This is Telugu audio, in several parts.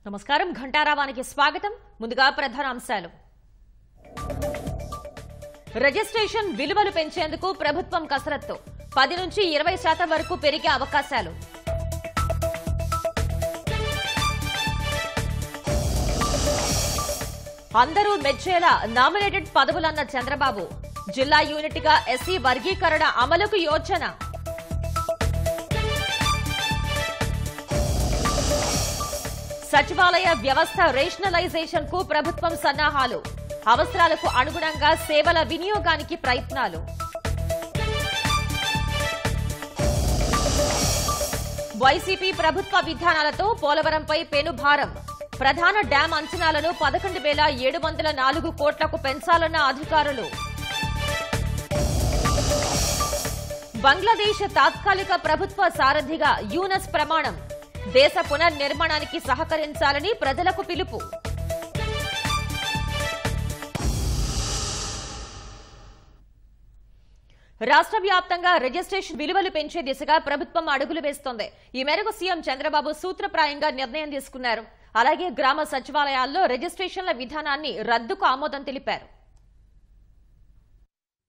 నమస్కారం ఘంటారావానికి స్వాగతం. ముందుగా ప్రధాన అంశాలు. రిజిస్ట్రేషన్ విలువలు పెంచేందుకు ప్రభుత్వం కసరత్తు. 10 నుంచి 20% వరకు పెరిగే అవకాశాలు. అందరూ మెచ్చేలా నామినేటెడ్ పదవులన్న చంద్రబాబు. జిల్లా యూనిట్గా ఎస్సీ వర్గీకరణ అమలుకు యోచన. సచివాలయ వ్యవస్థ రేషనలైజేషన్ కు ప్రభుత్వం సన్నాహాలు. అవసరాలకు అనుగుణంగా సేవల వినియోగానికి ప్రయత్నాలు. వైసీపీ ప్రభుత్వ విధానాలతో పోలవరంపై పెనుభారం. ప్రధాన డ్యాం అంచనాలను 11,704 కోట్లకు పెంచాలన్న అధికారులు. బంగ్లాదేశ్ తాత్కాలిక ప్రభుత్వ సారథిగా యూనస్ ప్రమాణం. దేశ పునర్నిర్మాణానికి సహకరించాలని ప్రజలకు పిలుపు. రాష్ట్ర వ్యాప్తంగా రిజిస్ట్రేషన్ విలువలు పెంచే దిశగా ప్రభుత్వం అడుగులు వేస్తోంది. ఈ మేరకు సీఎం చంద్రబాబు సూత్రప్రాయంగా నిర్ణయం తీసుకున్నారు. అలాగే గ్రామ సచివాలయాల్లో రిజిస్ట్రేషన్ల విధానాన్ని రద్దుకు ఆమోదం తెలిపారు.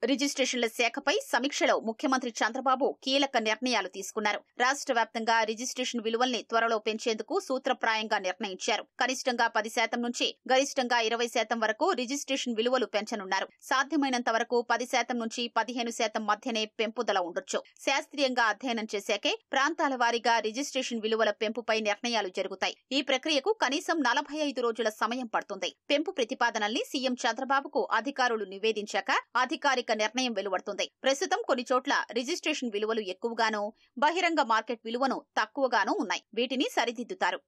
రిజిస్ట్రేషన్ల శాఖపై సమీక్షలో ముఖ్యమంత్రి చంద్రబాబు కీలక నిర్ణయాలు తీసుకున్నారు. రాష్ట్ర వ్యాప్తంగా రిజిస్ట్రేషన్ విలువల్ని త్వరలో పెంచేందుకు సూత్రప్రాయంగా నిర్ణయించారు. కనిష్టంగా 10% నుంచి గరిష్టంగా 20% వరకు రిజిస్ట్రేషన్ విలువలు పెంచనున్నారు. సాధ్యమైనంత వరకు 10% నుంచి 15% మధ్యనే పెంపుదల ఉండొచ్చు. శాస్త్రీయంగా అధ్యయనం చేశాకే ప్రాంతాల వారీగా రిజిస్ట్రేషన్ విలువల పెంపుపై నిర్ణయాలు జరుగుతాయి. ఈ ప్రక్రియకు కనీసం 45 రోజుల సమయం పడుతుంది. పెంపు ప్రతిపాదనల్ని సీఎం చంద్రబాబుకు అధికారులు నివేదించాక అధికారిక నిర్ణయం వెలువడుతుంది. ప్రస్తుతం కొన్ని చోట్ల రిజిస్ట్రేషన్ విలువలు ఎక్కువగానూ, బహిరంగ మార్కెట్ విలువను తక్కువగానూ ఉన్నాయి. వీటిని సరిదిద్దుతారు.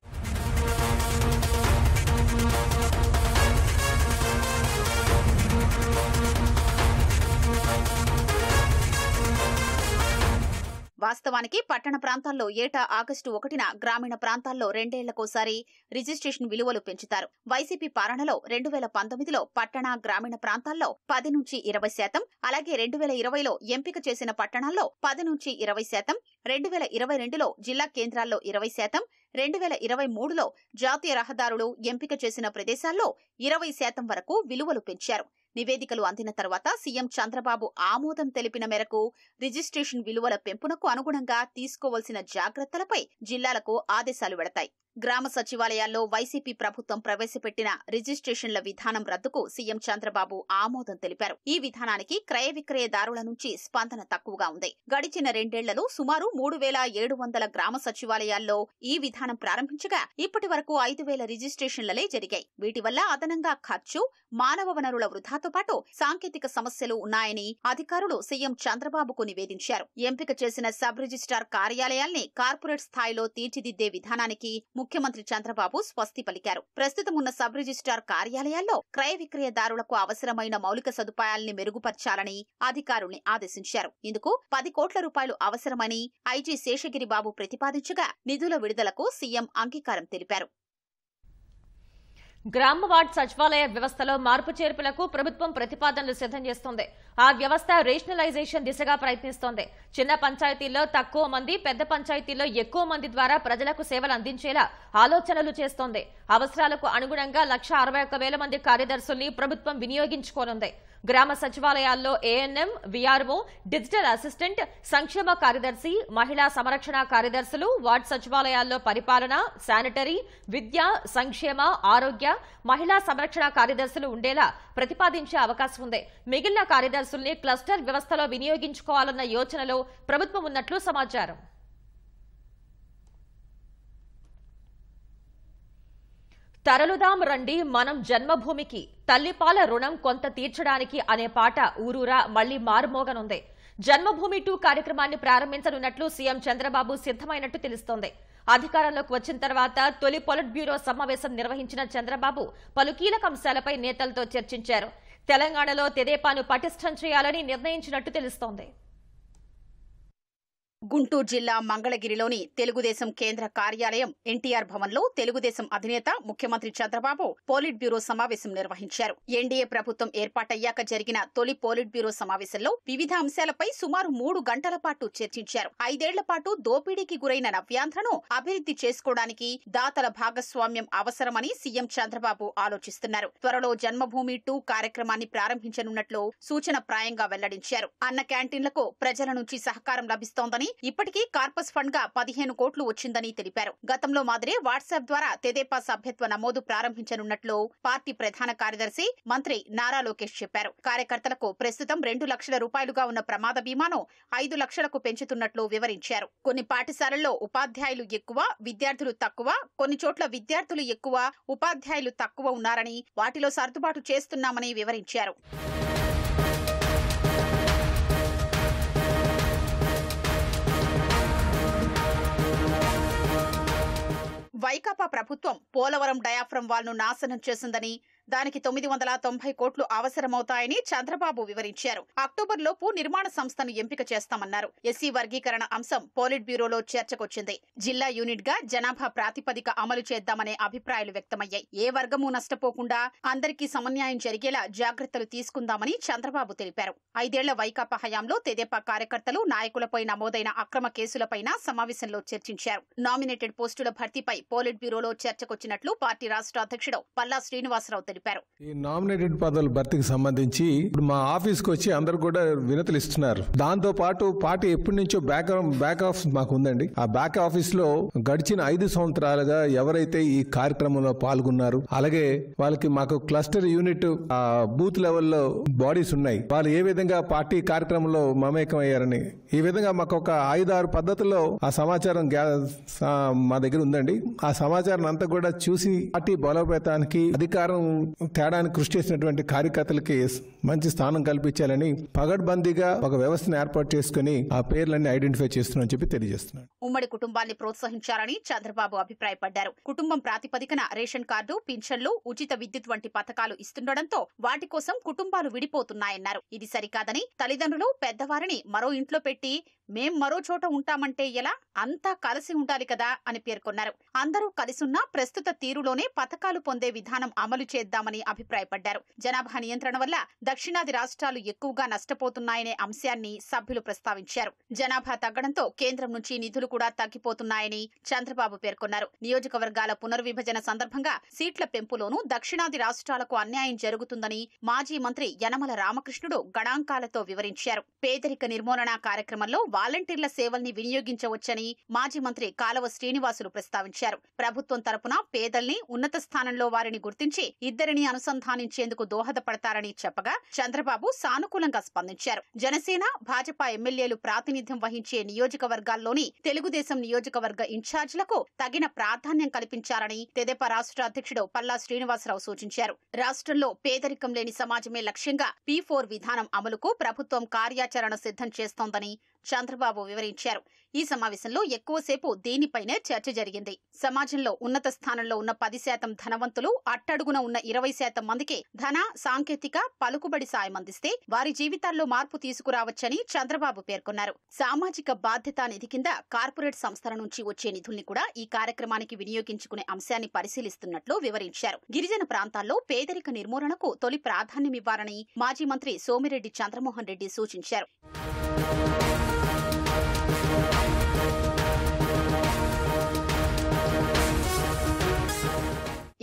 వాస్తవానికి పట్టణ ప్రాంతాల్లో ఏటా ఆగస్టు 1న, గ్రామీణ ప్రాంతాల్లో 2 ఏళ్లకోసారి రిజిస్ట్రేషన్ విలువలు పెంచుతారు. వైసీపీ పాలనలో 2019లో పట్టణ, గ్రామీణ ప్రాంతాల్లో 10 నుంచి 20%, అలాగే 2020లో ఎంపిక చేసిన పట్టణాల్లో 10 నుంచి 20%, 2022లో జిల్లా కేంద్రాల్లో 20%, 2023లో జాతీయ రహదారులు ఎంపిక చేసిన ప్రదేశాల్లో 20% వరకు విలువలు పెంచారు. నివేదికలు అందిన తర్వాత సీఎం చంద్రబాబు ఆమోదం తెలిపిన మేరకు రిజిస్ట్రేషన్ విలువల పెంపునకు అనుగుణంగా తీసుకోవాల్సిన జాగ్రత్తలపై జిల్లాలకు ఆదేశాలు వెడతాయి. గ్రామ సచివాలయాల్లో వైసీపీ ప్రభుత్వం ప్రవేశపెట్టిన రిజిస్ట్రేషన్ల విధానం రద్దుకు సీఎం చంద్రబాబు ఆమోదం తెలిపారు. ఈ విధానానికి క్రయ విక్రయదారుల నుంచి స్పందన తక్కువగా ఉంది. గడిచిన 2 ఏళ్లలో సుమారు 3,700 గ్రామ సచివాలయాల్లో ఈ విధానం ప్రారంభించగా ఇప్పటి వరకు 5,000 రిజిస్ట్రేషన్లలే జరిగాయి. వీటి వల్ల అదనంగా ఖర్చు, మానవ వనరుల వృధాతో పాటు సాంకేతిక సమస్యలు ఉన్నాయని అధికారులు సీఎం చంద్రబాబుకు నివేదించారు. ఎంపిక చేసిన సబ్ రిజిస్ట్రార్ కార్యాలయాల్ని కార్పొరేట్ స్థాయిలో తీర్చిదిద్దే విధానానికి ముఖ్యమంత్రి చంద్రబాబు స్వస్తి పలికారు. ప్రస్తుతం ఉన్న సబ్ రిజిస్ట్రార్ కార్యాలయాల్లో క్రయ విక్రయదారులకు అవసరమైన మౌలిక సదుపాయాల్ని మెరుగుపర్చాలని అధికారుల్ని ఆదేశించారు. ఇందుకు 10 కోట్ల రూపాయలు అవసరమని ఐజీ శేషగిరిబాబు ప్రతిపాదించగా నిధుల విడుదలకు సీఎం అంగీకారం తెలిపారు. గ్రామ వార్డ్ సచివాలయ వ్యవస్థలో మార్పు చేర్పులకు ప్రభుత్వం ప్రతిపాదనలు సిద్ధం చేస్తోంది. ఆ వ్యవస్థ రేషనలైజేషన్ దిశగా ప్రయత్నిస్తోంది. చిన్న పంచాయతీల్లో తక్కువ మంది, పెద్ద పంచాయతీల్లో ఎక్కువ మంది ద్వారా ప్రజలకు సేవలు అందించేలా ఆలోచనలు చేస్తోంది. అవసరాలకు అనుగుణంగా 1,61,000 మంది కార్యదర్శుల్ని ప్రభుత్వం వినియోగించుకోనుంది. గ్రామ సచివాలయాల్లో ఏఎన్ఎం, వీఆర్ఓ, డిజిటల్ అసిస్టెంట్, సంక్షేమ కార్యదర్శి, మహిళా సంరక్షణ కార్యదర్శులు, వార్డు సచివాలయాల్లో పరిపాలన, శానిటరీ, విద్య, సంక్షేమ, ఆరోగ్య, మహిళా సంరక్షణ కార్యదర్శులు ఉండేలా ప్రతిపాదించే అవకాశం ఉంది. మిగిలిన కార్యదర్శుల్ని క్లస్టర్ వ్యవస్థలో వినియోగించుకోవాలన్న యోచనలో ప్రభుత్వం ఉన్నట్లు సమాచారం. తరలుదాం రండి మనం జన్మభూమికి, తల్లిపాల రుణం కొంత తీర్చడానికి అనే పాట ఊరూరా మళ్లీ మారుమోగనుంది. జన్మభూమి 2 కార్యక్రమాన్ని ప్రారంభించనున్నట్లు సీఎం చంద్రబాబు సిద్ధమైనట్టు తెలుస్తోంది. అధికారంలోకి వచ్చిన తర్వాత తొలి పొలిట్ బ్యూరో సమావేశం నిర్వహించిన చంద్రబాబు పలు కీలక అంశాలపై నేతలతో చర్చించారు. తెలంగాణలో తెదేపాను పటిష్టం చేయాలని నిర్ణయించినట్టు తెలుస్తోంది. గుంటూరు జిల్లా మంగళగిరిలోని తెలుగుదేశం కేంద్ర కార్యాలయం ఎన్టీఆర్ భవన్లో తెలుగుదేశం అధినేత ముఖ్యమంత్రి చంద్రబాబు పోలిట్ బ్యూరో సమావేశం నిర్వహించారు. ఎన్డీఏ ప్రభుత్వం ఏర్పాటయ్యాక జరిగిన తొలి పోలిట్ బ్యూరో సమావేశంలో వివిధ అంశాలపై సుమారు 3 గంటల పాటు చర్చించారు. 5 ఏళ్ల పాటు దోపిడీకి గురైన నవ్యాంధ్రను అభివృద్ధి చేసుకోవడానికి దాతల భాగస్వామ్యం అవసరమని సీఎం చంద్రబాబు ఆలోచిస్తున్నారు. త్వరలో జన్మభూమి 2 కార్యక్రమాన్ని ప్రారంభించనున్నట్లు సూచనప్రాయంగా వెల్లడించారు. అన్న క్యాంటీన్లకు ప్రజల నుంచి సహకారం లభిస్తోందని, ఇప్పటికీ కార్పస్ ఫండ్ గా 15 కోట్లు వచ్చిందని తెలిపారు. గతంలో మాదిరే వాట్సాప్ ద్వారా తెదేపా సభ్యత్వ నమోదు ప్రారంభించనున్నట్లు పార్టీ ప్రధాన కార్యదర్శి మంత్రి నారా లోకేష్ చెప్పారు. కార్యకర్తలకు ప్రస్తుతం 2 లక్షల రూపాయలుగా ఉన్న ప్రమాద బీమాను 5 లక్షలకు పెంచుతున్నట్లు వివరించారు. కొన్ని పాఠశాలల్లో ఉపాధ్యాయులు ఎక్కువ, విద్యార్థులు తక్కువ, కొన్ని చోట్ల విద్యార్థులు ఎక్కువ, ఉపాధ్యాయులు తక్కువ ఉన్నారని, వాటిలో సర్దుబాటు చేస్తున్నామని వివరించారు. వైకాపా ప్రభుత్వం పోలవరం డయాఫ్రమ్ వాల్ ను నాశనం చేసిందని, దానికి 990 కోట్లు అవసరమవుతాయని చంద్రబాబు వివరించారు. అక్టోబర్ లోపు నిర్మాణ సంస్థను ఎంపిక చేస్తామన్నారు. ఎస్సీ వర్గీకరణ అంశం పోలిట్ బ్యూరోలో చర్చకొచ్చింది. జిల్లా యూనిట్ గా జనాభా ప్రాతిపదిక అమలు చేద్దామనే అభిప్రాయాలు వ్యక్తమయ్యాయి. ఏ వర్గము నష్టపోకుండా అందరికీ సమన్యాయం జరిగేలా జాగ్రత్తలు తీసుకుందామని చంద్రబాబు తెలిపారు. 5 ఏళ్ల వైకాపా హయాంలో తెదేపా కార్యకర్తలు, నాయకులపై నమోదైన అక్రమ కేసులపైన సమావేశంలో చర్చించారు. నామినేటెడ్ పోస్టుల భర్తీపై పోలిట్ బ్యూరోలో చర్చకొచ్చినట్లు పార్టీ రాష్ట్ర అధ్యక్షుడు పల్లా శ్రీనివాసరావు తెలిపారు. ఈ నామినేటెడ్ పదవుల భర్తీకి సంబంధించి ఇప్పుడు మా ఆఫీస్ కు వచ్చి అందరు కూడా వినతులు ఇస్తున్నారు. దాంతో పాటు పార్టీ ఎప్పటి నుంచో బ్యాక్ ఆఫీస్ మాకు ఉందండి. ఆ బ్యాక్ ఆఫీస్ లో గడిచిన 5 సంవత్సరాలుగా ఎవరైతే ఈ కార్యక్రమంలో పాల్గొన్నారు, అలాగే వాళ్ళకి మాకు క్లస్టర్ యూనిట్ బూత్ లెవెల్లో బాడీస్ ఉన్నాయి, వాళ్ళు ఏ విధంగా పార్టీ కార్యక్రమంలో మమేకం అయ్యారని, ఈ విధంగా మాకు ఒక 5-6 పద్ధతుల్లో ఆ సమాచారం మా దగ్గర ఉందండి. ఆ సమాచారం అంతా కూడా చూసి పార్టీ బలోపేతానికి, అధికారం తేడానికి కృషి చేసినటువంటి కార్యకర్తలకి మంచి స్థానం కల్పించాలని పగడ్బందీగా ఒక వ్యవస్థను ఏర్పాటు చేసుకుని ఆ పేర్లన్నీ ఐడెంటిఫై చేస్తున్నామని చెప్పి తెలియజేస్తున్నాను. ఉమ్మడి కుటుంబాన్ని ప్రోత్సహించాలని చంద్రబాబు అభిప్రాయపడ్డారు. కుటుంబం ప్రాతిపదికన రేషన్ కార్డు, పింఛన్లు, ఉచిత విద్యుత్ వంటి పథకాలు ఇస్తుండటంతో వాటి కోసం కుటుంబాలు విడిపోతున్నాయన్నారు. ఇది సరికాదని, తల్లిదండ్రులు పెద్దవారిని మరో ఇంట్లో పెట్టి మేం మరో చోట ఉంటామంటే ఎలా, అంతా కలిసి ఉండాలి కదా అని పేర్కొన్నారు. అందరూ కలిసున్నా ప్రస్తుత తీరులోనే పథకాలు పొందే విధానం అమలు చేద్దామని అభిప్రాయపడ్డారు. జనాభా నియంత్రణ వల్ల దక్షిణాది రాష్ట్రాలు ఎక్కువగా నష్టపోతున్నాయనే అంశాన్ని సభ్యులు ప్రస్తావించారు. జనాభా తగ్గడంతో కేంద్రం నుంచి నిధులు కూడా తగ్గిపోతున్నాయని చంద్రబాబు పేర్కొన్నారు. నియోజకవర్గాల పునర్విభజన సందర్భంగా సీట్ల పెంపులోనూ దక్షిణాది రాష్ట్రాలకు అన్యాయం జరుగుతుందని మాజీ మంత్రి యనమల రామకృష్ణుడు గణాంకాలతో వివరించారు. పేదరిక నిర్మూలన కార్యక్రమంలో వాలంటీర్ల సేవల్ని వినియోగించవచ్చని మాజీ మంత్రి కాలవ శ్రీనివాసులు ప్రస్తావించారు. ప్రభుత్వం తరపున పేదల్ని, ఉన్నత స్థానంలో వారిని గుర్తించి ఇద్దరిని అనుసంధానించేందుకు దోహదపడతారని చెప్పగా చంద్రబాబు సానుకూలంగా స్పందించారు. జనసేన, భాజపా ఎమ్మెల్యేలు ప్రాతినిధ్యం వహించే నియోజకవర్గాల్లోని తెలుగుదేశం నియోజకవర్గ ఇన్ఛార్జీలకు తగిన ప్రాధాన్యం కల్పించాలని తెదేపా రాష్ట్ర అధ్యక్షుడు పల్లా శ్రీనివాసరావు సూచించారు. రాష్ట్రంలో పేదరికం లేని సమాజమే లక్ష్యంగా P4 విధానం అమలుకు ప్రభుత్వం కార్యాచరణ సిద్ధం చేస్తోందని చంద్రబాబు వివరించారు. ఈ సమావేశంలో ఎక్కువసేపు దీనిపైనే చర్చ జరిగింది. సమాజంలో ఉన్నత స్థానంలో ఉన్న 10% ధనవంతులు, అట్టడుగున ఉన్న 20% మందికి ధన, సాంకేతిక, పలుకుబడి సాయం అందిస్తే వారి జీవితాల్లో మార్పు తీసుకురావచ్చని చంద్రబాబు పేర్కొన్నారు. సామాజిక బాధ్యతా నిధి కింద కార్పొరేట్ సంస్థల నుంచి వచ్చే నిధుల్ని కూడా ఈ కార్యక్రమానికి వినియోగించుకునే అంశాన్ని పరిశీలిస్తున్నట్లు వివరించారు. గిరిజన ప్రాంతాల్లో పేదరిక నిర్మూలనకు తొలి ప్రాధాన్యమివ్వాలని మాజీ మంత్రి సోమిరెడ్డి చంద్రమోహన్ రెడ్డి సూచించారు.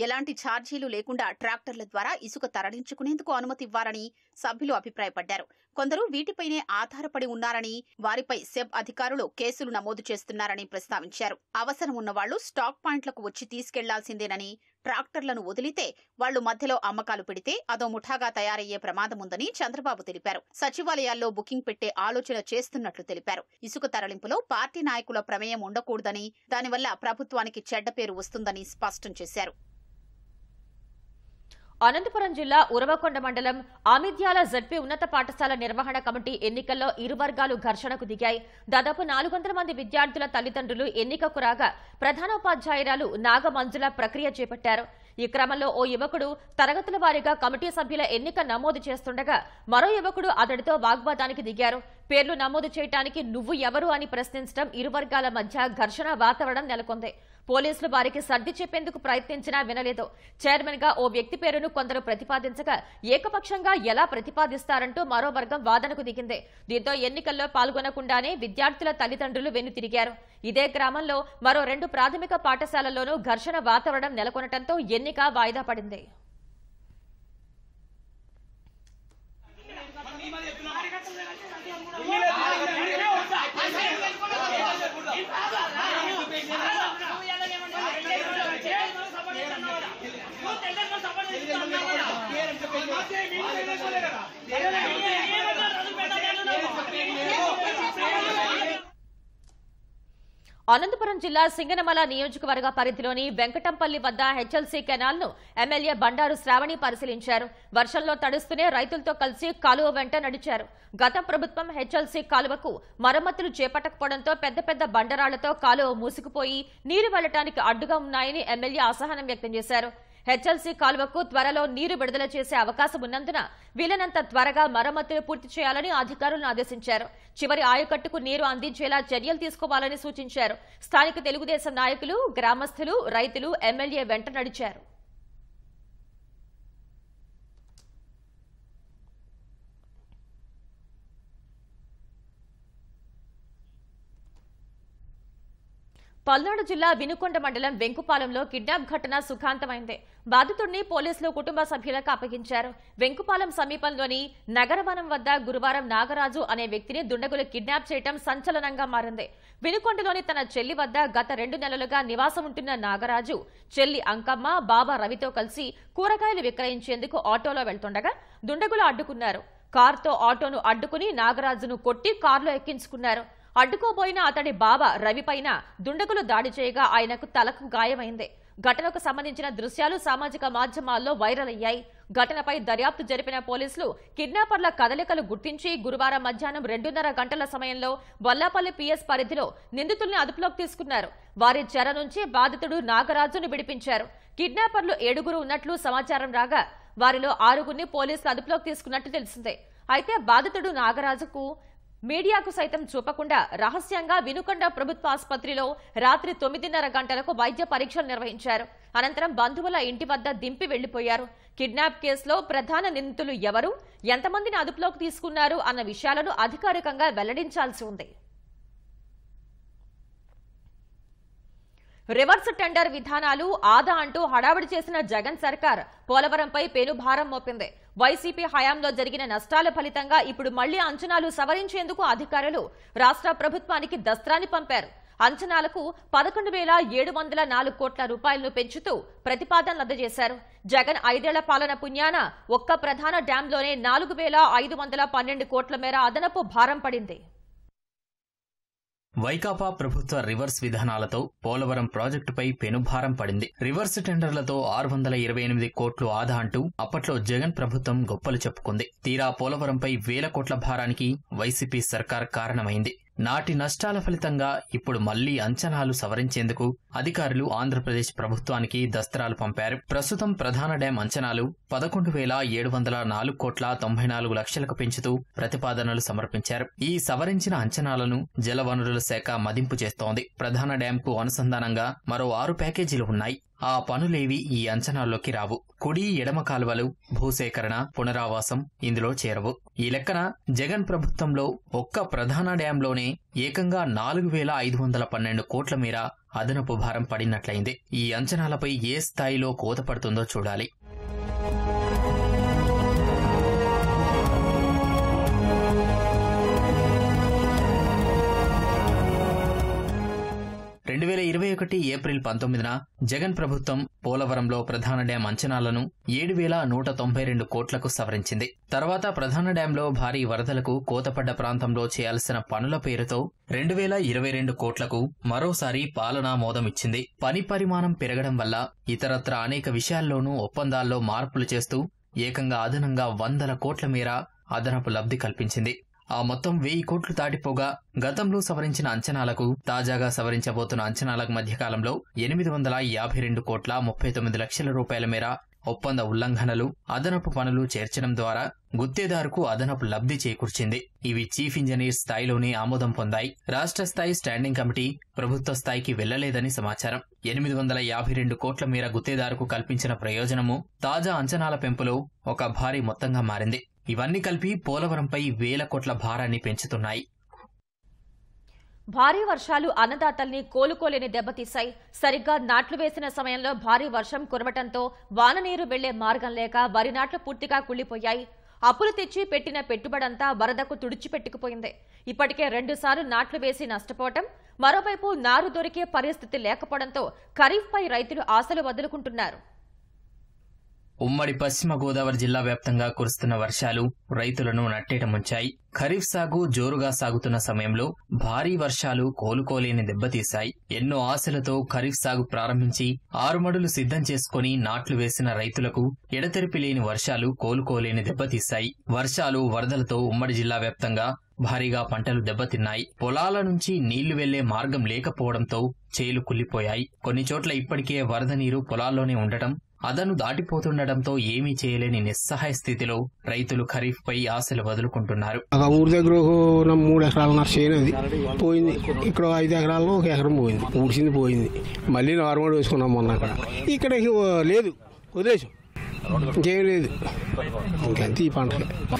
ఎలాంటి ఛార్జీలు లేకుండా ట్రాక్టర్ల ద్వారా ఇసుక తరలించుకునేందుకు అనుమతి ఇవ్వాలని సభ్యులు అభిప్రాయపడ్డారు. కొందరు వీటిపైనే ఆధారపడి ఉన్నారని, వారిపై సెబ్ అధికారులు కేసులు నమోదు చేస్తున్నారని ప్రస్తావించారు. అవసరం ఉన్న వాళ్లు స్టాక్ పాయింట్లకు వచ్చి తీసుకెళ్లాల్సిందేనని, ట్రాక్టర్లను వదిలితే వాళ్లు మధ్యలో అమ్మకాలు పెడితే అదో ముఠాగా తయారయ్యే ప్రమాదముందని చంద్రబాబు తెలిపారు. సచివాలయాల్లో బుకింగ్ పెట్టే ఆలోచన చేస్తున్నట్లు తెలిపారు. ఇసుక తరలింపులో పార్టీ నాయకుల ప్రమేయం ఉండకూడదని, దానివల్ల ప్రభుత్వానికి చెడ్డ పేరు వస్తుందని స్పష్టం చేశారు. అనంతపురం జిల్లా ఉరవకొండ మండలం ఆమిద్యాల జడ్పీ ఉన్నత పాఠశాల నిర్వహణ కమిటీ ఎన్నికల్లో ఇరు వర్గాలు ఘర్షణకు దిగాయి. దాదాపు 400 మంది విద్యార్థుల తల్లిదండ్రులు ఎన్నికకు రాగా ప్రధానోపాధ్యాయురాలు నాగమంజుల ప్రక్రియ చేపట్టారు. ఈ క్రమంలో ఓ యువకుడు తరగతుల వారీగా కమిటీ సభ్యుల ఎన్నిక నమోదు చేస్తుండగా మరో యువకుడు అతడితో వాగ్వాదానికి దిగారు. పేర్లు నమోదు చేయడానికి నువ్వు ఎవరు అని ప్రశ్నించడం ఇరు వర్గాల మధ్య ఘర్షణ వాతావరణం నెలకొంది. పోలీసులు వారికి సర్ది చెప్పేందుకు ప్రయత్నించినా వినలేదు. చైర్మన్ గా ఓ వ్యక్తి పేరును కొందరు ప్రతిపాదించగా ఏకపక్షంగా ఎలా ప్రతిపాదిస్తారంటూ మరో వర్గం వాదనకు దిగింది. దీంతో ఎన్నికల్లో పాల్గొనకుండానే విద్యార్థుల తల్లిదండ్రులు వెనుతిరిగారు. ఇదే గ్రామంలో మరో 2 ప్రాథమిక పాఠశాలల్లోనూ ఘర్షణ వాతావరణం నెలకొనడంతో ఎన్నిక వాయిదా పడింది. అనంతపురం జిల్లా సింగనమల నియోజకవర్గ పరిధిలోని వెంకటంపల్లి వద్ద హెచ్ఎల్సీ కెనాల్ ను ఎమ్మెల్యే బండారు శ్రావణి పరిశీలించారు. వర్షంలో తడుస్తూనే రైతులతో కలిసి కాలువ వెంట నడిచారు. గత ప్రభుత్వం హెచ్ఎల్సీ కాలువకు మరమ్మతులు చేపట్టకపోవడంతో పెద్ద పెద్ద బండరాళ్లతో కాలువ మూసుకుపోయి నీరు వెళ్లటానికి అడ్డుగా ఉన్నాయని ఎమ్మెల్యే అసహనం వ్యక్తం చేశారు. హెచ్ఎల్సీ కాలువకు త్వరలో నీరు విడుదల చేసే అవకాశం ఉన్నందున వీలైనంత త్వరగా మరమ్మతులు పూర్తి చేయాలని అధికారులను ఆదేశించారు. చివరి ఆయకట్టుకు నీరు అందించేలా చర్యలు తీసుకోవాలని సూచించారు. స్థానిక తెలుగుదేశం నాయకులు, గ్రామస్తులు, రైతులు ఎమ్మెల్యే వెంట నడిచారు. పల్నాడు జిల్లా వినుకొండ మండలం వెంకుపాలెంలో కిడ్నాప్ ఘటన సుఖాంతమైంది. బాధితుడిని పోలీసులు కుటుంబ సభ్యులకు అప్పగించారు. వెంకుపాలెం సమీపంలోని నగరవనం వద్ద గురువారం నాగరాజు అనే వ్యక్తిని దుండగులు కిడ్నాప్ చేయడం సంచలనంగా మారింది. వినుకొండలోని తన చెల్లి వద్ద గత 2 నెలలుగా నివాసం ఉంటున్న నాగరాజు చెల్లి అంకమ్మ, బాబా రవితో కలిసి కూరగాయలు విక్రయించేందుకు ఆటోలో వెళ్తుండగా దుండగులు అడ్డుకున్నారు. కారుతో ఆటోను అడ్డుకుని నాగరాజును కొట్టి కారులో ఎక్కించుకున్నారు. అడ్డుకోబోయిన అతడి బాబా రవిపైన దుండగులు దాడి చేయగా ఆయనకు తలకు గాయమైంది. ఘటనకు సంబంధించిన దృశ్యాలు సామాజిక మాధ్యమాల్లో వైరల్ అయ్యాయి. ఘటనపై దర్యాప్తు జరిపిన పోలీసులు కిడ్నాపర్ల కదలికలు గుర్తించి గురువారం మధ్యాహ్నం 2:30 గంటల సమయంలో వల్లాపల్లి పిఎస్ పరిధిలో నిందితుల్ని అదుపులోకి తీసుకున్నారు. వారి చెర నుంచి బాధితుడు నాగరాజును విడిపించారు. కిడ్నాపర్లు 7 ఉన్నట్లు సమాచారం రాగా వారిలో 6 పోలీసులు అదుపులోకి తీసుకున్నట్టు తెలిసిందే. అయితే బాధితుడు నాగరాజుకు మీడియాకు సైతం చూపకుండా రహస్యంగా వినుకొండ ప్రభుత్వ ఆసుపత్రిలో రాత్రి 9:30 గంటలకు వైద్య పరీక్షలు నిర్వహించారు. అనంతరం బంధువుల ఇంటి వద్ద దింపి వెళ్లిపోయారు. కిడ్నాప్ కేసులో ప్రధాన నిందితులు ఎవరు, ఎంతమందిని అదుపులోకి తీసుకున్నారు అన్న విషయాలను అధికారికంగా వెల్లడించాల్సి ఉంది. రివర్స్ టెండర్ విధానాలు ఆదా అంటూ హడావిడి చేసిన జగన్ సర్కార్ పోలవరంపై పెనుభారం మోపింది. వైసీపీ హయాంలో జరిగిన నష్టాల ఫలితంగా ఇప్పుడు మళ్లీ అంచనాలు సవరించేందుకు అధికారులు రాష్ట్ర ప్రభుత్వానికి దస్త్రాన్ని పంపారు. అంచనాలకు 11,704 కోట్ల రూపాయలను పెంచుతూ ప్రతిపాదనలు అందజేశారు. జగన్ 5 ఏళ్ల పాలన పుణ్యాన ఒక్క ప్రధాన డ్యాంలోనే 4,512 కోట్ల మేర అదనపు భారం పడింది. వైకాపా ప్రభుత్వ రివర్స్ విధానాలతో పోలవరం ప్రాజెక్టుపై పెనుభారం పడింది. రివర్స్ టెండర్లతో 628 కోట్లు ఆదా అంటూ అప్పట్లో జగన్ ప్రభుత్వం గొప్పలు చెప్పుకుంది. తీరా పోలవరంపై 1000 కోట్ల భారానికి వైసీపీ సర్కార్ కారణమైంది. నాటి నష్టాల ఫలితంగా ఇప్పుడు మళ్లీ అంచనాలు సవరించేందుకు అధికారులు ఆంధ్రప్రదేశ్ ప్రభుత్వానికి దస్త్రాలు పంపారు. ప్రస్తుతం ప్రధాన డ్యాం అంచనాలు 11,704 కోట్ల 94 లక్షలకు పెంచుతూ ప్రతిపాదనలు సమర్పించారు. ఈ సవరించిన అంచనాలను జలవనరుల శాఖ మదింపు చేస్తోంది. ప్రధాన డ్యాంకు అనుసంధానంగా మరో 6 ప్యాకేజీలు ఉన్నాయి. ఆ పనులేవి ఈ అంచనాల్లోకి రావు. కుడి, ఎడమ కాలువలు, భూసేకరణ, పునరావాసం ఇందులో చేరవు. ఈ లెక్కన జగన్ ప్రభుత్వంలో ఒక్క ప్రధాన డ్యాంలోనే ఏకంగా 4,512 కోట్ల మేర అదనపు భారం పడినట్లయింది. ఈ అంచనాలపై ఏ స్థాయిలో కోత పడుతుందో చూడాలి. 2021 ఏప్రిల్ 19న జగన్ ప్రభుత్వం పోలవరంలో ప్రధాన డ్యాం అంచనాలను 7,192 కోట్లకు సవరించింది. తర్వాత ప్రధాన డ్యాంలో భారీ వరదలకు కోతపడ్డ ప్రాంతంలో చేయాల్సిన పనుల పేరుతో 2,022 కోట్లకు మరోసారి పాలనామోదం ఇచ్చింది. పని పరిమాణం పెరగడం వల్ల ఇతరత్రా అనేక విషయాల్లోనూ ఒప్పందాల్లో మార్పులు చేస్తూ ఏకంగా అదనంగా 100 కోట్ల మేర అదనపు లబ్ధి కల్పించింది. ఆ మొత్తం 1000 కోట్లు దాటిపోగా గతంలో సవరించిన అంచనాలకు తాజాగా సవరించబోతున్న అంచనాలకు మధ్యకాలంలో 852 కోట్ల 39 లక్షల రూపాయల మేర ఒప్పంద ఉల్లంఘనలు, అదనపు పనులు చేర్చడం ద్వారా గుత్తేదారుకు అదనపు లబ్ధి చేకూర్చింది. ఇవి చీఫ్ ఇంజనీర్ స్థాయిలోనే ఆమోదం పొందాయి. రాష్ట్ర స్థాయి స్టాండింగ్ కమిటీ ప్రభుత్వ స్థాయికి వెళ్లలేదని సమాచారం. 852 కోట్ల మేర గుత్తేదారుకు కల్పించిన ప్రయోజనము తాజా అంచనాల పెంపులో ఒక భారీ మొత్తంగా మారింది. ఇవన్నీ కలిపి పోలవరంపై 1000 కోట్ల భారాన్ని పెంచుతున్నాయి. భారీ వర్షాలు అన్నదాతల్ని కోలుకోలేని దెబ్బతీశాయి. సరిగ్గా నాట్లు వేసిన సమయంలో భారీ వర్షం కురవటంతో వాననీరు వెళ్లే మార్గం లేక వరి నాట్లు పూర్తిగా కుళ్లిపోయాయి. అప్పులు తెచ్చి పెట్టిన పెట్టుబడంతా వరదకు తుడిచిపెట్టుకుపోయింది. ఇప్పటికే 2 సార్లు నాట్లు వేసి నష్టపోవటం, మరోవైపు నారు దొరికే పరిస్థితి లేకపోవడంతో ఖరీఫ్పై రైతులు ఆశలు వదులుకుంటున్నారు. ఉమ్మడి పశ్చిమ గోదావరి జిల్లా వ్యాప్తంగా కురుస్తున్న వర్షాలు రైతులను నట్టేట ముంచాయి. ఖరీఫ్ సాగు జోరుగా సాగుతున్న సమయంలో భారీ వర్షాలు కోలుకోలేని దెబ్బతీశాయి. ఎన్నో ఆశలతో ఖరీఫ్ సాగు ప్రారంభించి 6 మడులు సిద్ధం చేసుకుని నాట్లు వేసిన రైతులకు ఎడతెరిపి లేని వర్షాలు కోలుకోలేని దెబ్బతీశాయి. వర్షాలు, వరదలతో ఉమ్మడి జిల్లా వ్యాప్తంగా భారీగా పంటలు దెబ్బతిన్నాయి. పొలాల నుంచి నీళ్లు వెళ్లే మార్గం లేకపోవడంతో చేలు కుళ్లిపోయాయి. కొన్ని చోట్ల ఇప్పటికే వరద నీరు పొలాల్లోనే ఉండటం, అదను దాటిపోతుండటంతో ఏమీ చేయలేని నిస్సహాయ స్థితిలో రైతులు ఖరీఫ్ పై ఆశలు వదులుకుంటున్నారు. ఊరి దగ్గర 3 ఎకరాల చేనది పోయింది. ఇక్కడ 5 ఎకరాల్లో 1 ఎకరం పోయింది. ఊడ్చింది పోయింది. మళ్ళీ నార్మల్ వేసుకున్నాం మొన్న. ఇక్కడ లేదు, వదిలేసాం, ఇంకేం లేదు. ఇంకెంత ఈ పంట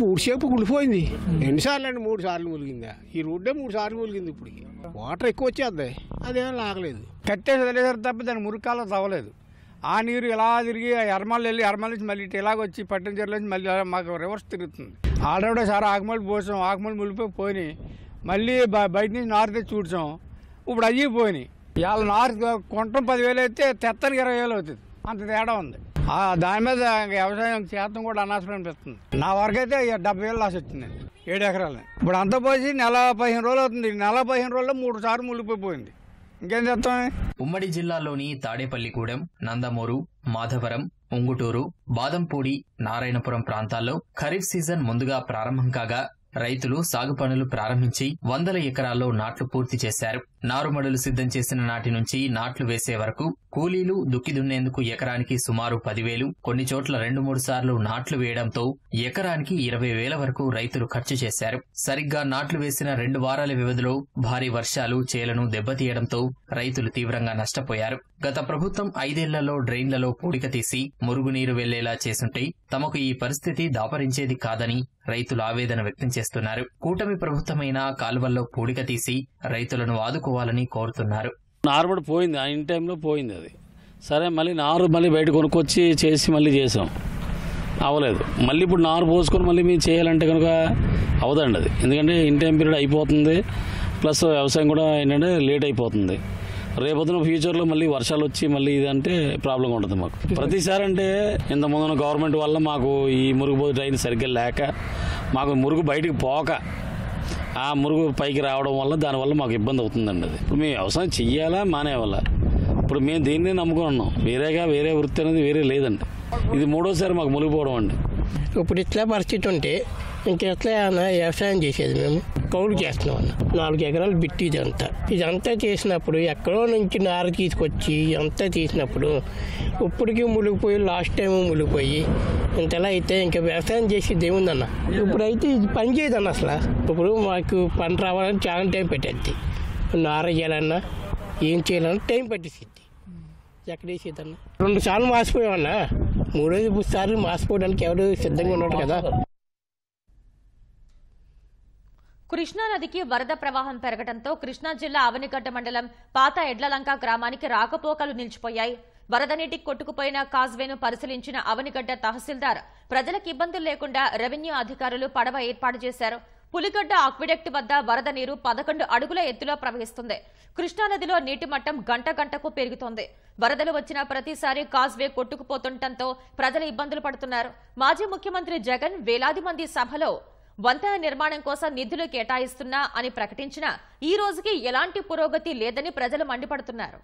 ఊడ్చేపు కుళ్ళిపోయింది. ఎన్నిసార్లు అండి? 3 సార్లు ములిగిందా? ఈ రోడ్డే 3 సార్లు ములిగింది. ఇప్పటికి వాటర్ ఎక్కువ వచ్చేద్దాయి, అదేమో లాగలేదు. కట్టేసి వదిలేసారు తప్ప దాని మురికాలో తవ్వలేదు. ఆ నీరు ఇలా తిరిగి ఎర్మల్ వెళ్ళి ఎర్మల్ నుంచి మళ్ళీ ఇలాగొచ్చి పట్టిన చెరువులోంచి మళ్ళీ మాకు రివర్స్ తిరుగుతుంది. ఆల్రెడీ సార్ ఆకుమల్లి పోసాం, ఆకుమల్లి ములిపోయి పోయినాయి. మళ్ళీ బయట నుంచి నారు తెచ్చి చూడ్చాం, ఇప్పుడు అయ్యి పోయినాయి. ఇవాళ నారు కొంటాం 10,000 అయితే తెత్తనికి 20,000 అవుతుంది. అంత తేడా ఉంది. దాని మీద వ్యవసాయం చేతం కూడా అనవసరం అనిపిస్తుంది. నా వరకు అయితే 70,000 లాస్ వచ్చిందండి 7 ఎకరాలని. ఇప్పుడు అంతా పోసి నెల 15 రోజులు అవుతుంది. నెల 15 రోజుల్లో 3 సార్లు ములిపోయింది. ఇంకేం చేస్తాం? ఉమ్మడి జిల్లాలోని తాడేపల్లిగూడెం, నందమూరు, మాధవరం, ఉంగుటూరు, బాదంపూడి, నారాయణపురం ప్రాంతాల్లో ఖరీఫ్ సీజన్ ముందుగా ప్రారంభం కాగా రైతులు సాగు పనులు ప్రారంభించి 100 ఎకరాల్లో నాట్లు పూర్తి చేశారు. నారుమడులు సిద్ధం చేసిన నాటి నుంచి నాట్లు వేసే వరకు కూలీలు దుక్కి దున్నేందుకు ఎకరానికి సుమారు 10,000, కొన్ని చోట్ల 2-3 సార్లు నాట్లు వేయడంతో ఎకరానికి 20,000 వరకు రైతులు ఖర్చు చేశారు. సరిగ్గా నాట్లు వేసిన 2 వారాల వ్యవధిలో భారీ వర్షాలు చేలను దెబ్బతీయడంతో రైతులు తీవ్రంగా నష్టపోయారు. గత ప్రభుత్వం 5 ఏళ్లలో డ్రైన్లలో పూడిక తీసి మురుగునీరు వెళ్లేలా చేసుంటే తమకు ఈ పరిస్థితి దాపరించేది కాదని రైతులు ఆవేదన వ్యక్తం చేస్తున్నారు. కూటమి ప్రభుత్వమైన కాలువల్లో పూడిక తీసి రైతులను ఆదుకోవాలని కోరుతున్నారు. నారుబడి పోయింది, ఆ ఇన్ టైంలో పోయింది. అది సరే, మళ్ళీ నారు మళ్ళీ బయట కొనుక్కొచ్చి చేసి మళ్ళీ చేసాం, అవ్వలేదు. మళ్ళీ ఇప్పుడు నారు పోసుకొని మళ్ళీ మేము చేయాలంటే కనుక అవదండి అది. ఎందుకంటే ఇన్ టైం పీరియడ్ అయిపోతుంది, ప్లస్ వ్యవసాయం కూడా ఏంటంటే లేట్ అయిపోతుంది. రేపొద్దున ఫ్యూచర్లో మళ్ళీ వర్షాలు వచ్చి మళ్ళీ ఇదంటే ప్రాబ్లం ఉంటుంది మాకు. ప్రతిసారి అంటే ఇంత ముందున్న గవర్నమెంట్ వల్ల మాకు ఈ మురుగు డ్రైన్ సరిగ్గా లేక మాకు మురుగు బయటికి పోక ఆ మురుగు పైకి రావడం వల్ల దానివల్ల మాకు ఇబ్బంది అవుతుందండి. అది ఇప్పుడు మేము వ్యవసాయం చెయ్యాలా మానేవాళ్ళ? ఇప్పుడు మేము దీన్నే నమ్ముకుని ఉన్నాం. వేరే వృత్తి అనేది వేరే లేదండి. ఇది 3వ సారి మాకు మునిగిపోవడం అండి. ఇప్పుడు ఇట్లా పరిస్థితి ఉంటే ఇంకెట్లా వ్యవసాయం చేసేది? మేము కౌలు చేస్తున్నాం అన్న. 4 ఎకరాలు బిట్టి ఇదంతా చేసినప్పుడు ఎక్కడో నుంచి నారు తీసుకొచ్చి అంతా తీసినప్పుడు ఇప్పటికీ మునిగిపోయి, లాస్ట్ టైం మునిగిపోయి ఇంతలా అయితే ఇంకా వ్యవసాయం చేసేది ఏముందన్న? ఇప్పుడైతే ఇది పని చేయదన్న అసలు. ఇప్పుడు మాకు పంట రావాలని చాలా టైం పెట్టేది. నారు వేయాలన్నా ఏం చేయాలన్నా టైం పట్టేసిద్ది. ఎక్కడ వేసేదన్న? 2 సార్లు మాసిపోయామన్నా, 3వ సార్లు మాసిపోవడానికి ఎవరు సిద్ధంగా ఉన్నాడు కదా. కృష్ణానదికి వరద ప్రవాహం పెరగడంతో కృష్ణా జిల్లా అవనిగడ్డ మండలం పాత ఎడ్లలంక గ్రామానికి రాకపోకలు నిలిచిపోయాయి. వరద నీటికి కొట్టుకుపోయిన కాజ్వేను పరిశీలించిన అవనిగడ్డ తహసీల్దార్ ప్రజలకు ఇబ్బందులు లేకుండా రెవెన్యూ అధికారులు పడవ ఏర్పాటు చేశారు. పులిగడ్డ ఆక్విడక్ట్ వద్ద వరద నీరు 11 అడుగుల ఎత్తులో ప్రవహిస్తుంది. కృష్ణానదిలో నీటి మట్టం గంట గంటకు పెరుగుతోంది. వరదలు వచ్చిన ప్రతిసారి కాజ్వే కొట్టుకుపోతుండటంతో ప్రజలు ఇబ్బందులు పడుతున్నారు. మాజీ ముఖ్యమంత్రి జగన్ వేలాది మంది సభలో వంతెన నిర్మాణం కోసం నిధులు కేటాయిస్తున్నా అని ప్రకటించినా ఈ రోజుకి ఎలాంటి పురోగతి లేదని ప్రజలు మండిపడుతున్నారు.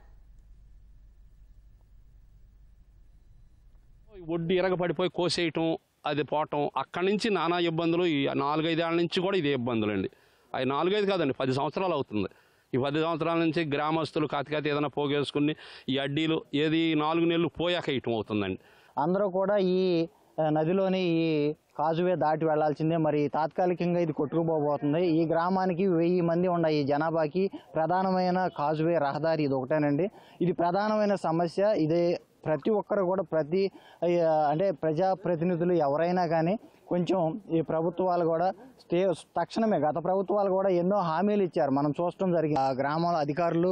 ఒడ్డు ఇరగపడిపోయి కోసేయటం, అది పోవటం, అక్కడి నుంచి నానా ఇబ్బందులు. ఈ 4-5 ఏళ్ల నుంచి కూడా ఇదే ఇబ్బందులు అండి. అవి 4-5 కాదండి, 10 సంవత్సరాలు అవుతుంది. ఈ 10 సంవత్సరాల నుంచి గ్రామస్తులు కాతికాతి ఏదైనా పోగేసుకుని ఈ అడ్డీలు ఏది 4 నెలలు పోయాక ఇయటం అవుతుందండి. అందరూ కూడా ఈ నదిలోని ఈ కాజువే దాటి వెళ్లాల్సిందే. మరి తాత్కాలికంగా ఇది కొట్టుకుపోబోతుంది. ఈ గ్రామానికి 1000 మంది ఉన్న ఈ జనాభాకి ప్రధానమైన కాజువే రహదారి ఇది ఒకటేనండి. ఇది ప్రధానమైన సమస్య. ఇదే ప్రతి ఒక్కరు కూడా అంటే ప్రజాప్రతినిధులు ఎవరైనా కానీ కొంచెం ఈ ప్రభుత్వాలు కూడా తక్షణమే గత ప్రభుత్వాలు కూడా ఎన్నో హామీలు ఇచ్చారు, మనం చూడటం జరిగింది. ఆ గ్రామాల అధికారులు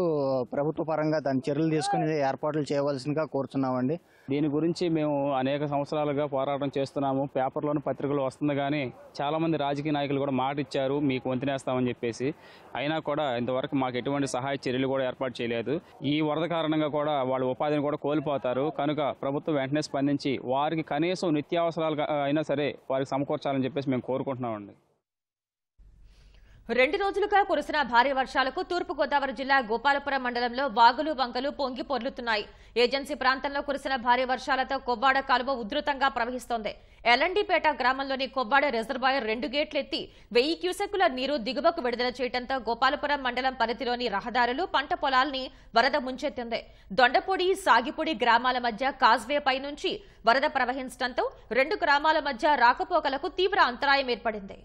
ప్రభుత్వ పరంగా దాని చర్యలు తీసుకుని ఏర్పాట్లు చేయవలసిందిగా కోరుతున్నామండి. దీని గురించి మేము అనేక సంవత్సరాలుగా పోరాటం చేస్తున్నాము. పేపర్లోని పత్రికలు వస్తుంది, కానీ చాలామంది రాజకీయ నాయకులు కూడా మాట ఇచ్చారు మీకు వంతెనేస్తామని చెప్పేసి. అయినా కూడా ఇంతవరకు మాకు ఎటువంటి సహాయ చర్యలు కూడా ఏర్పాటు చేయలేదు. ఈ వరద కారణంగా కూడా వాళ్ళ ఉపాధిని కూడా కోల్పోతారు. కనుక ప్రభుత్వం వెంటనే స్పందించి వారికి కనీసం నిత్యావసరాలు అయినా సరే వారికి సమకూర్చాలని చెప్పేసి మేము కోరుకుంటున్నామండి. 2 రోజులుగా కురిసిన భారీ వర్షాలకు తూర్పుగోదావరి జిల్లా గోపాలపురం మండలంలో వాగులు వంకలు పొంగి పొర్లుతున్నాయి. ఏజెన్సీ ప్రాంతంలో కురిసిన భారీ వర్షాలతో కొవ్వాడ కాలువ ఉధృతంగా ప్రవహిస్తోంది. ఎల్ఎండిపేట గ్రామంలోని కొవ్వాడ రిజర్వాయర్ 2 గేట్లెత్తి 1000 క్యూసెక్కుల నీరు దిగువకు విడుదల చేయడంతో గోపాలపురం మండలం పరిధిలోని రహదారులు, పంట పొలాల్ని వరద ముంచెత్తింది. దొండపూడి, సాగిపూడి గ్రామాల మధ్య కాజ్వే పై నుంచి వరద ప్రవహించడంతో 2 గ్రామాల మధ్య రాకపోకలకు తీవ్ర అంతరాయం ఏర్పడింది.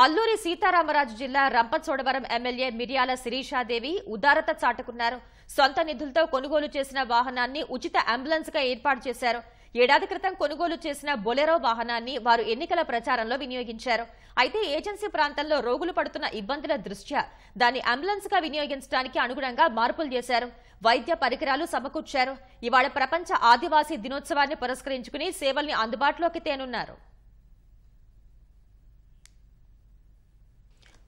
అల్లూరి సీతారామరాజు జిల్లా రంపచోడవరం ఎమ్మెల్యే మిర్యాల శిరీషాదేవి ఉదారత చాటుకున్నారు. సొంత నిధులతో కొనుగోలు చేసిన వాహనాన్ని ఉచిత అంబులెన్స్ గా ఏర్పాటు చేశారు. ఏడాది క్రితం కొనుగోలు చేసిన బొలెరో వాహనాన్ని వారు ఎన్నికల ప్రచారంలో వినియోగించారు. అయితే ఏజెన్సీ ప్రాంతంలో రోగులు పడుతున్న ఇబ్బందుల దృష్ట్యా దాన్ని అంబులెన్స్ గా వినియోగించడానికి అనుగుణంగా మార్పులు చేశారు. వైద్య పరికరాలు సమకూర్చారు. ఇవాళ ప్రపంచ ఆదివాసీ దినోత్సవాన్ని పురస్కరించుకుని సేవల్ని అందుబాటులోకి తేనున్నారు.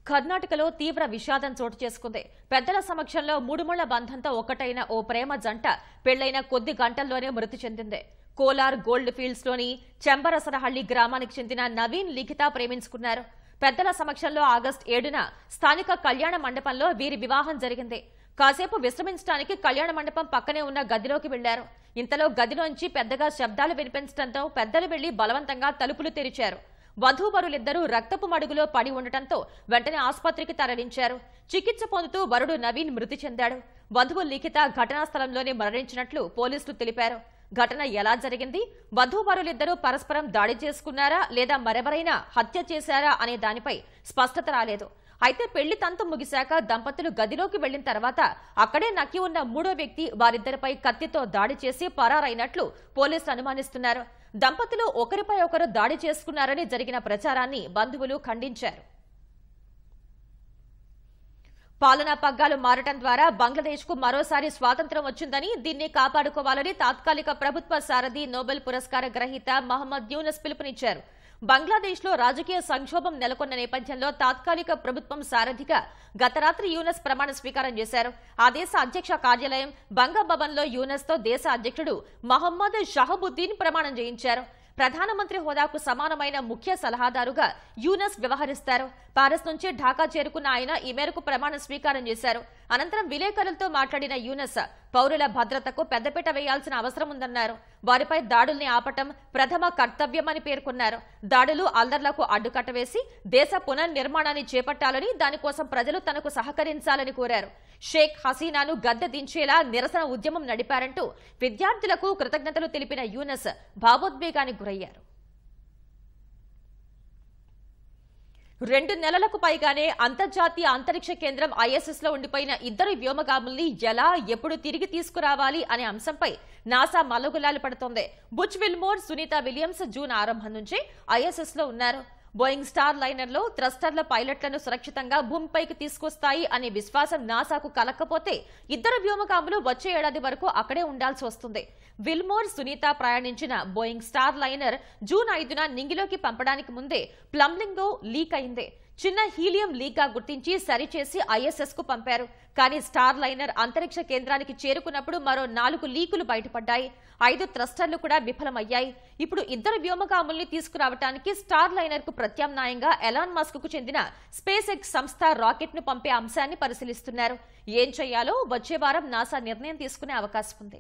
కర్ణాటకలో తీవ్ర విషాదం చోటు చేసుకుంది. పెద్దల సమక్షంలో 3 ముళ్ల బంధంతో ఒకటైన ఓ ప్రేమ జంట పెళ్లైన కొద్ది గంటల్లోనే మృతి చెందింది. కోలార్ గోల్డ్ ఫీల్డ్స్ లోని చెంబరసరహళ్లి గ్రామానికి చెందిన నవీన్, లిఖిత ప్రేమించుకున్నారు. పెద్దల సమక్షంలో ఆగస్టు 7న స్థానిక కళ్యాణ మండపంలో వీరి వివాహం జరిగింది. కాసేపు విశ్రమించడానికి కళ్యాణ మండపం పక్కనే ఉన్న గదిలోకి వెళ్లారు. ఇంతలో గదిలోంచి పెద్దగా శబ్దాలు వినిపించడంతో పెద్దలు వెళ్లి బలవంతంగా తలుపులు తెరిచారు. వధూవరులిద్దరూ రక్తపు మడుగులో పడి ఉండటంతో వెంటనే ఆసుపత్రికి తరలించారు. చికిత్స పొందుతూ వరుడు నవీన్ మృతి చెందాడు. వధువు లిఖిత ఘటనా స్థలంలోనే మరణించినట్లు పోలీసులు తెలిపారు. ఘటన ఎలా జరిగింది, వధూవరులిద్దరూ పరస్పరం దాడి చేసుకున్నారా లేదా మరెవరైనా హత్య చేశారా అనే దానిపై స్పష్టత రాలేదు. అయితే పెళ్లి తంతు ముగిశాక దంపతులు గదిలోకి వెళ్లిన తర్వాత అక్కడే నక్కి ఉన్న 3వ వ్యక్తి వారిద్దరిపై కత్తితో దాడి చేసి పరారైనట్లు పోలీసులు అనుమానిస్తున్నారు. దంపతులు ఒకరిపై ఒకరు దాడి చేసుకున్నారని జరిగిన ప్రచారాన్ని బంధువులు ఖండించారు. పాలనా పగ్గాలు మారటం ద్వారా బంగ్లాదేశ్ కు మరోసారి స్వాతంత్ర్యం వచ్చిందని, దీన్ని కాపాడుకోవాలని తాత్కాలిక ప్రభుత్వ సారథి, నోబెల్ పురస్కార గ్రహీత మహమ్మద్ యూనస్ పిలుపునిచ్చారు. బంగ్లాదేశ్ లో రాజకీయ సంక్షోభం నెలకొన్న నేపథ్యంలో తాత్కాలిక ప్రభుత్వం సారథిగా గత రాత్రి యూనస్ ప్రమాణ స్వీకారం చేశారు. ఆ దేశ అధ్యక్ష కార్యాలయం బంగభవన్ లో యూనస్ తో దేశ అధ్యక్షుడు మహమ్మద్ షహబుద్దీన్ ప్రమాణం చేయించారు. ప్రధానమంత్రి హోదాకు సమానమైన ముఖ్య సలహాదారుగా యూనస్ వ్యవహరిస్తారు. పారిస్ నుంచి ఢాకా చేరుకున్న ఆయన ఈ మేరకు ప్రమాణ స్వీకారం చేశారు. అనంతరం విలేకరులతో మాట్లాడిన యూనస్ పౌరుల భద్రతకు పెద్దపీట వేయాల్సిన అవసరం ఉందన్నారు. వారిపై దాడుల్ని ఆపటం ప్రథమ కర్తవ్యమని పేర్కొన్నారు. దాడులు, అల్లర్లకు అడ్డుకట్ట వేసి దేశ పునర్నిర్మాణాన్ని చేపట్టాలని, దానికోసం ప్రజలు తనకు సహకరించాలని కోరారు. షేక్ హసీనాను గద్దె దించేలా నిరసన ఉద్యమం నడిపారంటూ విద్యార్థులకు కృతజ్ఞతలు తెలిపిన యూనస్ భావోద్వేగానికి గురయ్యారు. 2 నెలలకు పైగానే అంతర్జాతీయ అంతరిక్ష కేంద్రం ISS లో ఉండిపోయిన 2 వ్యోమగాముల్ని ఎలా, ఎప్పుడు తిరిగి తీసుకురావాలి అనే అంశంపై నాసా మల్లగుల్లాలు పడుతోంది. Butch Wilmore, Sunita Williams June ఆరంభం నుంచే ISS లో ఉన్నారు. బోయింగ్ స్టార్ లైనర్ లో థ్రస్టర్ల పైలట్లను సురక్షితంగా భూమిపైకి తీసుకొస్తాయి అనే విశ్వాసం నాసాకు కలక్కపోతే ఇద్దరు వ్యోమగాములు వచ్చే ఏడాది వరకు అక్కడే ఉండాల్సి వస్తుంది. విల్మోర్ సునీత ప్రయాణించిన బోయింగ్ స్టార్ లైనర్ జూన్ 5న నింగిలోకి పంపడానికి ముందే ప్లంబింగ్ లీక్ అయింది. చిన్న హీలియం లీక్ గా గుర్తించి సరిచేసి ISS కు పంపారు. కానీ స్టార్ లైనర్ అంతరిక్ష కేంద్రానికి చేరుకున్నప్పుడు మరో 4 లీకులు బయటపడ్డాయి. 5 థ్రస్టర్లు కూడా విఫలమయ్యాయి. ఇప్పుడు ఇద్దరు వ్యోమగాముల్ని తీసుకురావడానికి స్టార్ లైనర్ కు ప్రత్యామ్నాయంగా ఎలాన్ మస్క్ కు చెందిన స్పేస్ ఎక్స్ సంస్థ రాకెట్ ను పంపే అంశాన్ని పరిశీలిస్తున్నారు. ఏం చేయాలో వచ్చే వారం నాసా నిర్ణయం తీసుకునే అవకాశం ఉంది.